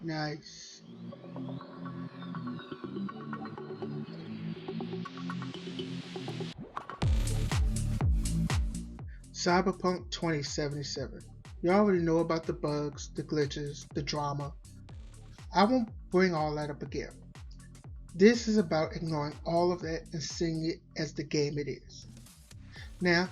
Nice. Cyberpunk 2077. You already know about the bugs, the glitches, the drama. I won't bring all that up again. This is about ignoring all of that and seeing it as the game it is. Now,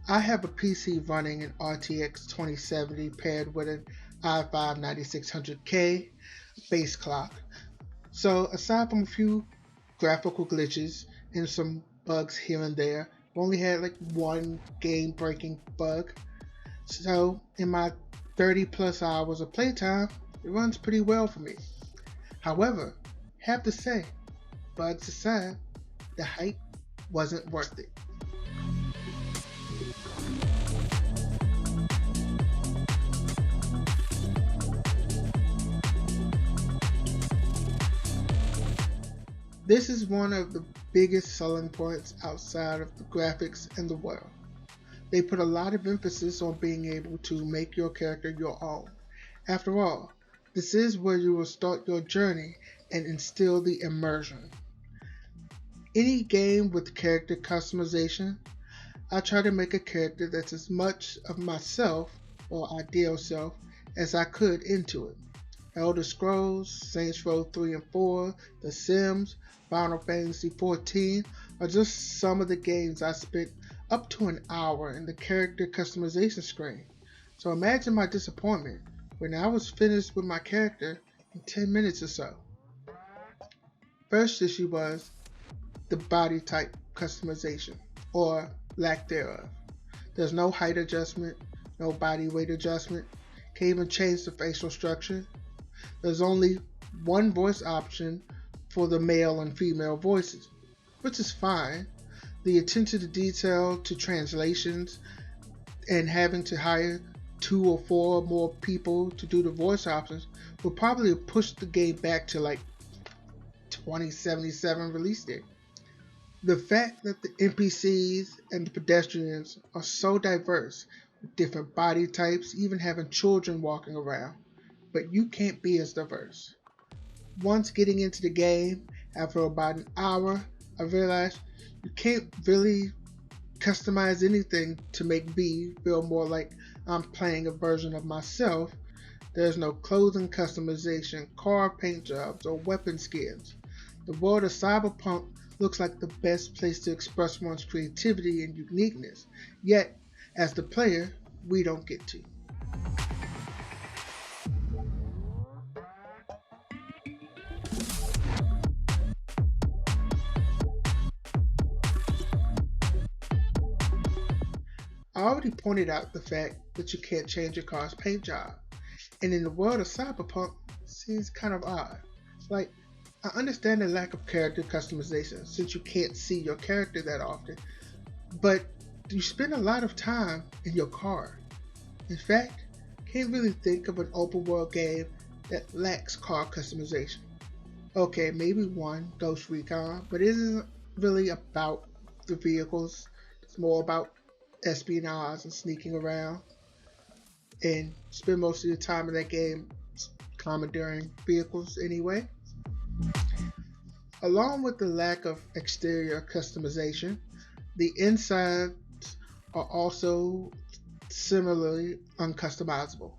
I have a PC running an RTX 2070 paired with an i5 9600K base clock. So, aside from a few graphical glitches and some bugs here and there, I've only had like one game breaking bug. So, in my 30 plus hours of playtime, it runs pretty well for me. However, have to say, bugs aside, the hype wasn't worth it. This is one of the biggest selling points outside of the graphics and the world. They put a lot of emphasis on being able to make your character your own. After all, this is where you will start your journey and instill the immersion. Any game with character customization, I try to make a character that's as much of myself or ideal self as I could into it. Elder Scrolls, Saints Row 3 and 4, The Sims, Final Fantasy 14 are just some of the games I spent up to an hour in the character customization screen. So imagine my disappointment when I was finished with my character in 10 minutes or so. First issue was the body type customization, or lack thereof. There's no height adjustment, no body weight adjustment, can't even change the facial structure. There's only one voice option for the male and female voices, which is fine. The attention to detail to translations and having to hire 2 or 4 more people to do the voice options will probably push the game back to like 2077 release date. The fact that the NPCs and the pedestrians are so diverse, with different body types, even having children walking around, but you can't be as diverse. Once getting into the game, after about an hour, I realized you can't really customize anything to make me feel more like I'm playing a version of myself. There's no clothing customization, car paint jobs, or weapon skins. The world of Cyberpunk looks like the best place to express one's creativity and uniqueness, yet, as the player, we don't get to. I already pointed out the fact that you can't change your car's paint job, and in the world of Cyberpunk, it seems kind of odd. Like, I understand the lack of character customization since you can't see your character that often, but you spend a lot of time in your car. In fact, can't really think of an open world game that lacks car customization. Okay, maybe one, Ghost Recon, but it isn't really about the vehicles. It's more about espionage and sneaking around, and spend most of your time in that game commandeering vehicles anyway. Along with the lack of exterior customization, the insides are also similarly uncustomizable.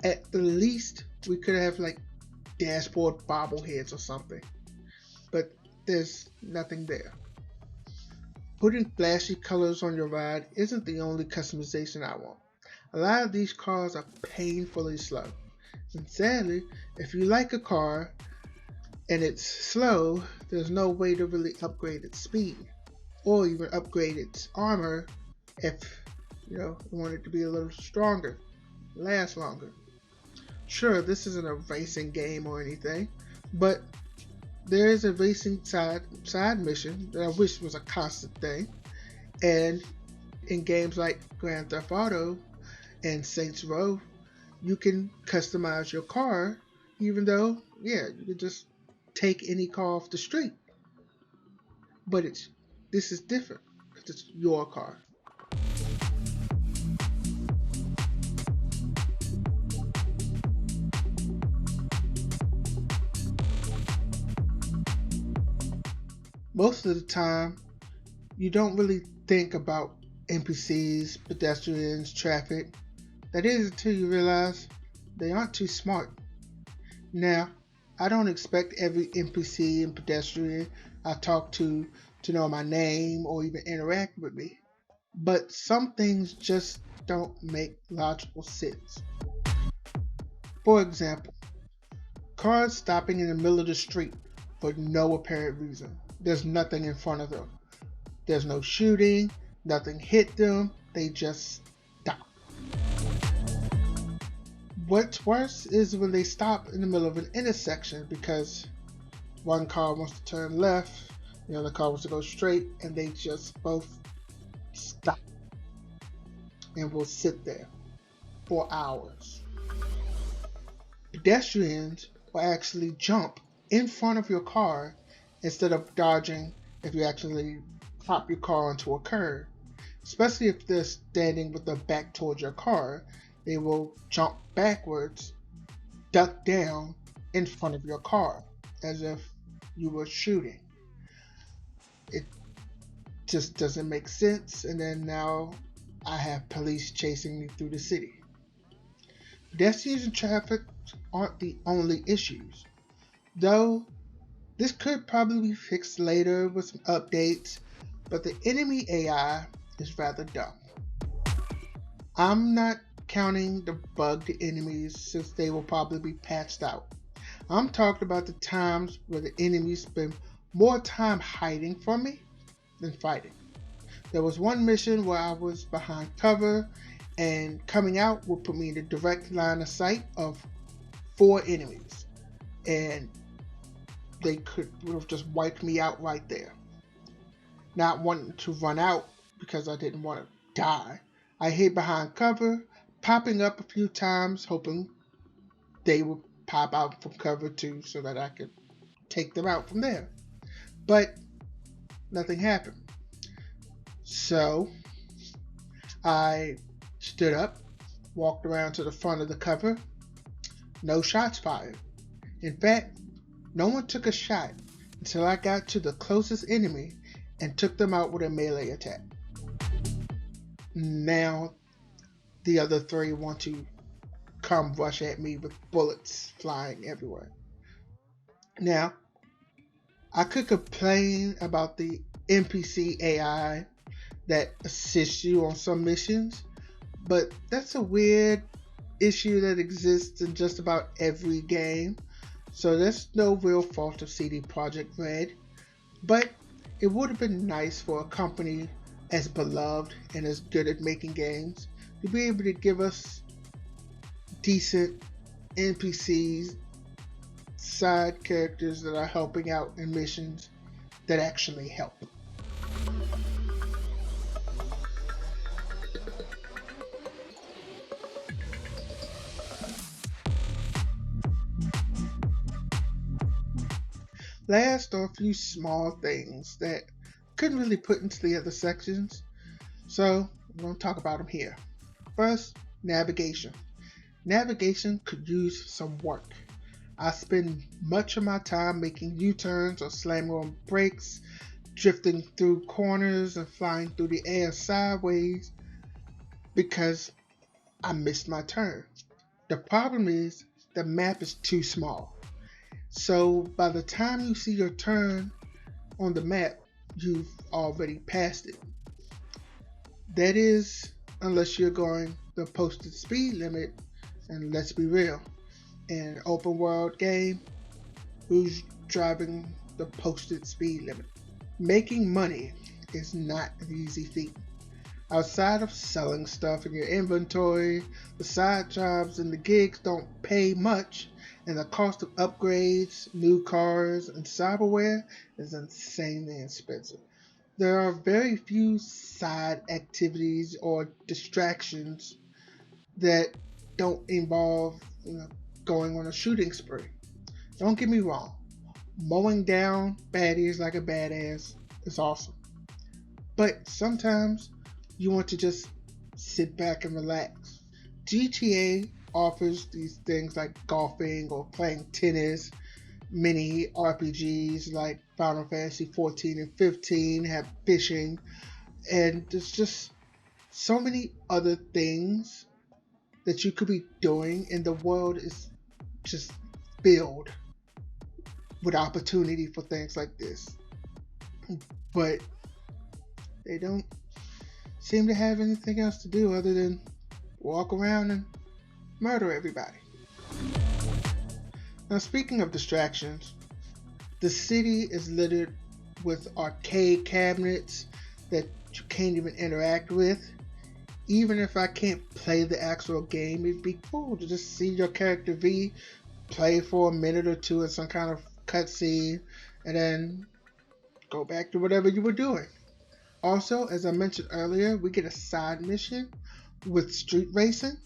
At the least, we could have like dashboard bobbleheads or something, but there's nothing there. Putting flashy colors on your ride isn't the only customization I want. A lot of these cars are painfully slow. And sadly, if you like a car and it's slow, there's no way to really upgrade its speed or even upgrade its armor if you want it to be a little stronger, last longer. Sure, this isn't a racing game or anything, but there is a racing side mission that I wish was a constant thing. And in games like Grand Theft Auto and Saints Row, you can customize your car, even though, yeah, you can just take any car off the street. But this is different because it's your car. Most of the time, you don't really think about NPCs, pedestrians, traffic. That is until you realize they aren't too smart. Now, I don't expect every NPC and pedestrian I talk to know my name or even interact with me, but some things just don't make logical sense. For example, cars stopping in the middle of the street for no apparent reason. There's nothing in front of them. There's no shooting, nothing hit them, they just stop. What's worse is when they stop in the middle of an intersection because one car wants to turn left, the other car wants to go straight, and they just both stop and will sit there for hours. Pedestrians will actually jump in front of your car instead of dodging if you actually pop your car onto a curb. Especially if they're standing with their back towards your car, they will jump backwards, duck down in front of your car as if you were shooting. It just doesn't make sense, and then now I have police chasing me through the city. Pedestrians and traffic aren't the only issues, though this could probably be fixed later with some updates, but the enemy AI is rather dumb. I'm not counting the bugged enemies since they will probably be patched out. I'm talking about the times where the enemies spend more time hiding from me than fighting. There was one mission where I was behind cover and coming out would put me in the direct line of sight of 4 enemies, and they would have just wiped me out right there. Not wanting to run out because I didn't want to die, I hid behind cover, popping up a few times, hoping they would pop out from cover too so that I could take them out from there. But nothing happened. So I stood up, walked around to the front of the cover. No shots fired. In fact, no one took a shot until I got to the closest enemy and took them out with a melee attack. Now the other 3 want to come rush at me with bullets flying everywhere. Now, I could complain about the NPC AI that assists you on some missions, but that's a weird issue that exists in just about every game, so there's no real fault of CD Projekt Red, but it would have been nice for a company as beloved and as good at making games to be able to give us decent NPCs, side characters that are helping out in missions that actually help. Last are a few small things that couldn't really put into the other sections, so I'm going to talk about them here. First, navigation. Navigation could use some work. I spend much of my time making U-turns or slamming on brakes, drifting through corners and flying through the air sideways because I missed my turn. The problem is the map is too small. So by the time you see your turn on the map, you've already passed it. That is, unless you're going the posted speed limit, and let's be real, in an open world game, who's driving the posted speed limit? Making money is not an easy feat. Outside of selling stuff in your inventory, the side jobs and the gigs don't pay much, and the cost of upgrades, new cars, and cyberware is insanely expensive. There are very few side activities or distractions that don't involve going on a shooting spree. Don't get me wrong, mowing down baddies like a badass is awesome. But sometimes you want to just sit back and relax. GTA offers these things like golfing or playing tennis mini RPGs like Final Fantasy 14 and 15 have fishing, and there's just so many other things that you could be doing, and the world is just filled with opportunity for things like this. But they don't seem to have anything else to do other than walk around and murder everybody. Now, speaking of distractions, the city is littered with arcade cabinets that you can't even interact with. Even if I can't play the actual game, it'd be cool to just see your character V play for a minute or two in some kind of cutscene and then go back to whatever you were doing. Also, as I mentioned earlier, we get a side mission with street racing.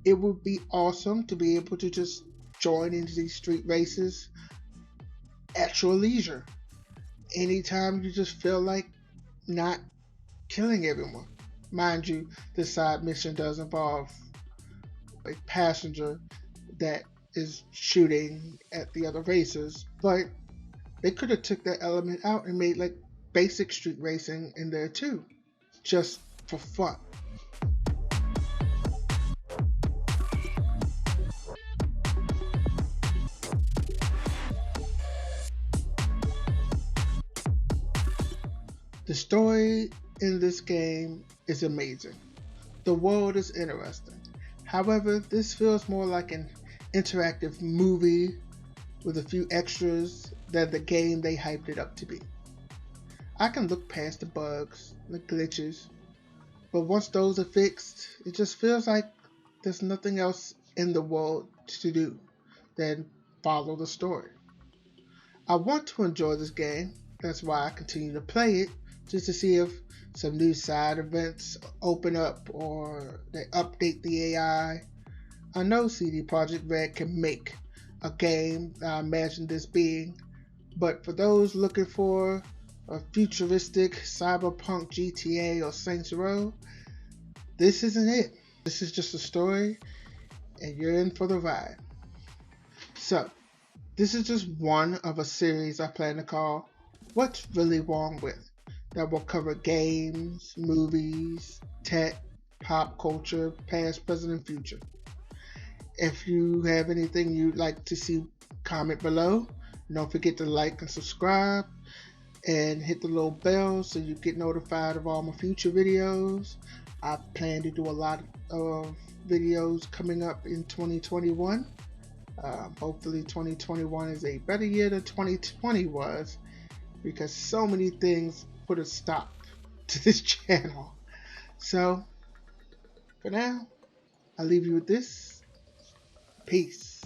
It would be awesome to be able to just join into these street races at your leisure. Anytime you just feel like not killing everyone. Mind you, this side mission does involve a passenger that is shooting at the other racers, but they could have took that element out and made like basic street racing in there too, just for fun. The story in this game is amazing. The world is interesting. However, this feels more like an interactive movie with a few extras than the game they hyped it up to be. I can look past the bugs, the glitches, but once those are fixed, it just feels like there's nothing else in the world to do than follow the story. I want to enjoy this game, that's why I continue to play it, just to see if some new side events open up or they update the AI. I know CD Projekt Red can make a game I imagine this being, but for those looking for a futuristic Cyberpunk GTA or Saints Row, this isn't it. This is just a story and you're in for the ride. So, this is just one of a series I plan to call What's Really Wrong With, that will cover games, movies, tech, pop culture, past, present, and future. If you have anything you'd like to see, comment below. Don't forget to like and subscribe and hit the little bell so you get notified of all my future videos. I plan to do a lot of videos coming up in 2021. Hopefully 2021 is a better year than 2020 was, because so many things put a stop to this channel. So, for now, I'll leave you with this. Peace.